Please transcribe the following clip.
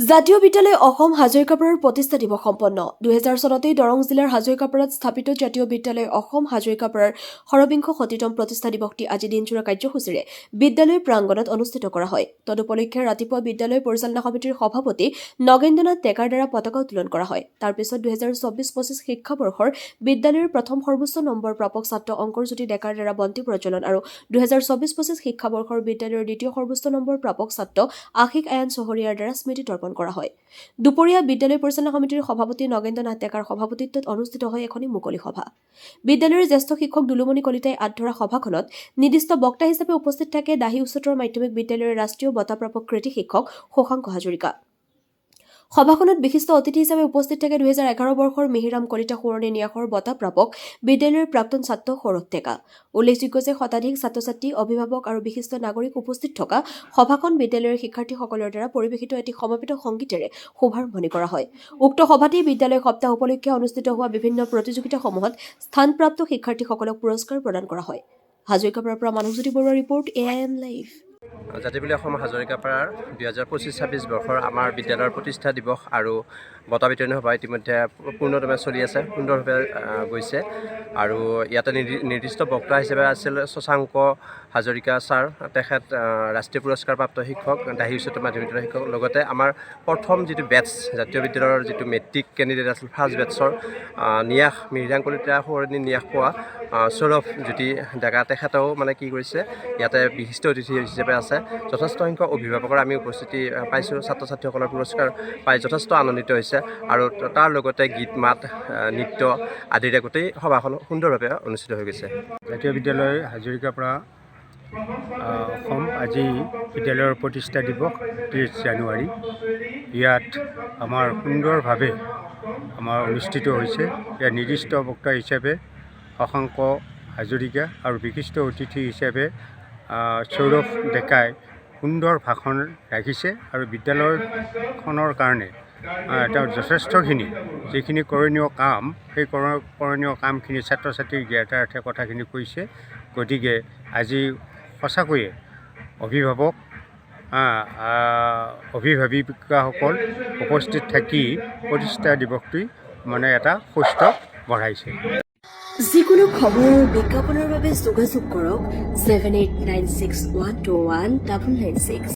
জাতীয় বিদ্যালয় অসম হাজৰিকাপাৰাৰ প্ৰতিষ্ঠা দিৱস সম্পন্ন 2000 চনতেই দৰং জিলাৰ হাজৰিকাপাৰাত স্থাপিত জাতীয় বিদ্যালয় অসম হাজৰিকাপাৰাৰ ষড়বিংশ শতিতম প্ৰতিষ্ঠা দিৱসটি আজি দিনজোৰা কাৰ্যসূচীৰে বিদ্যালয় প্ৰাংগণত অনুষ্ঠিত কৰা হয়। তদুপলক্ষে ৰাতিপুৱা বিদ্যালয় পৰিচালনা সমিতিৰ সভাপতি নগেন্দ্ৰনাথ ডেকাৰ দ্বাৰা পতাকা উত্তোলন কৰা হয়। তাৰ পিছত 2024-25 শিক্ষাবৰ্ষৰ বিদ্যালয়ৰ প্ৰথম সৰ্বোচ্চ নম্বৰ প্ৰাপক ছাত্ৰ অংকুৰজ্যোতি ডেকাৰ দ্বাৰা বন্তি প্ৰজ্বলন আৰু 2024-25 শিক্ষাবৰ্ষৰ বিদ্যালয়ৰ দ্বিতীয় সৰ্বোচ্চ নম্বৰ প্ৰাপক ছাত্ৰ আশিক আয়ান চহৰীয়াৰ দ্বাৰা স্মৃতি তৰ্পণ কৰা হয়। দুপৰীয়া বিদ্যালয় পৰিচালনা সমিতিৰ সভাপতি নগেন্দ্ৰনাথ ডেকাৰ সভাপতিত্বত অনুষ্ঠিত হয় এখন মুকলি সভা। বিদ্যালয়ৰ জ্যেষ্ঠ শিক্ষক দুলুমণি কলিতাই আধৰা সভাখনত নিৰ্দিষ্ট বক্তা হিচাপে উপস্থিত থাকে দাহি উচ্চতৰ মাধ্যমিক বিদ্যালয়ৰ ৰাষ্ট্ৰীয় বঁটাপ্ৰাপক কৃতি শিক্ষক শশাংক হাজৰিকা। সভাখনত বিশিষ্ট অতিথি হিচাপে উপস্থিত থাকে 2011 বৰ্ষৰ মিহিৰাম কলিতা সোঁৱৰণী ন্যাসৰ বঁটা প্ৰাপক বিদ্যালয়ৰ প্ৰাক্তন ছাত্ৰ সৌৰভ ডেকা। উল্লেখযোগ্য যে শতাধিক ছাত্ৰ-ছাত্ৰী, অভিভাৱক আৰু বিশিষ্ট নাগৰিক উপস্থিত থকা সভাখন বিদ্যালয়ৰ শিক্ষাৰ্থীসকলৰ দ্বাৰা পৰিৱেশিত এটি সমবেত সংগীতেৰে শুভাৰম্ভণি কৰা হয়। উক্ত সভাতেই বিদ্যালয় সপ্তাহ উপলক্ষে অনুষ্ঠিত হোৱা বিভিন্ন প্ৰতিযোগিতাসমূহত স্থানপ্ৰাপ্ত শিক্ষাৰ্থীসকলক পুৰস্কাৰ প্ৰদান কৰা হয়। হাজৰিকাপাৰাৰ পৰা মানৱজ্যোতি বৰুৱাৰ ৰিপৰ্ট AIM লাইভ। জাতীয় বিদ্যালয় অসম হাজৰিকাপাৰাৰ 2025-26 বৰ্ষৰ আমাৰ বিদ্যালয়ৰ প্ৰতিষ্ঠা দিৱস আৰু বঁটা বিতৰণী সভা ইতিমধ্যে পূৰ্ণদমে চলি আছে, সুন্দৰভাৱে গৈছে। আৰু ইয়াতে নিৰ্দিষ্ট বক্তা হিচাপে আছিল শশাংক হাজৰিকা ছাৰ, তেখেত ৰাষ্ট্ৰীয় পুৰস্কাৰপ্ৰাপ্ত শিক্ষক, দাহি উচ্চতৰ মাধ্যমিক বিদ্যালয়ৰ শিক্ষক। লগতে আমাৰ প্ৰথম যিটো বেটছ জাতীয় বিদ্যালয়ৰ যিটো মেট্ৰিক কেণ্ডিডেট আছিল ফাৰ্ষ্ট বেটছৰ ন্যাস মিহিৰাম কলিতা সোঁৱৰণী ন্যাস পোৱা সৌৰভ জ্যোতি ডেকা, তেখেতেও কি কৰিছে ইয়াতে বিশিষ্ট অতিথি হিচাপে আছে। যথেষ্ট সংখ্যক অভিভাৱকৰ আমি উপস্থিতি পাইছোঁ, ছাত্ৰ ছাত্ৰীসকলৰ পুৰস্কাৰ পাই যথেষ্ট আনন্দিত হৈছে। আৰু তাৰ লগতে গীত মাত নৃত্য আদিৰে গোটেই সভাখন সুন্দৰভাৱে অনুষ্ঠিত হৈ গৈছে। জাতীয় বিদ্যালয় হাজৰিকাপাৰা অসম আজি বিদ্যালয়ৰ প্ৰতিষ্ঠা দিৱস 30 জানুৱাৰী। ইয়াত আমাৰ সুন্দৰভাৱে অনুষ্ঠিত হৈছে। ইয়াত নিৰ্দিষ্ট বক্তা হিচাপে শশাংক হাজৰিকা আৰু বিশিষ্ট অতিথি হিচাপে সৌৰভ ডেকাই সুন্দৰ ভাষণ ৰাখিছে আৰু বিদ্যালয়খনৰ কাৰণে তেওঁ যথেষ্টখিনি যিখিনি কৰণীয় কাম, সেই কৰণীয় কামখিনি ছাত্ৰ ছাত্ৰীৰ জ্ঞাতাৰ্থে কথাখিনি কৈছে। গতিকে আজি সঁচাকৈয়ে অভিভাৱিকাসকল উপস্থিত থাকি প্ৰতিষ্ঠা দিৱসটি এটা সুস্থ বঢ়াইছে। যিকোনো খবৰ আৰু বিজ্ঞাপনৰ বাবে যোগাযোগ কৰক 7896121996।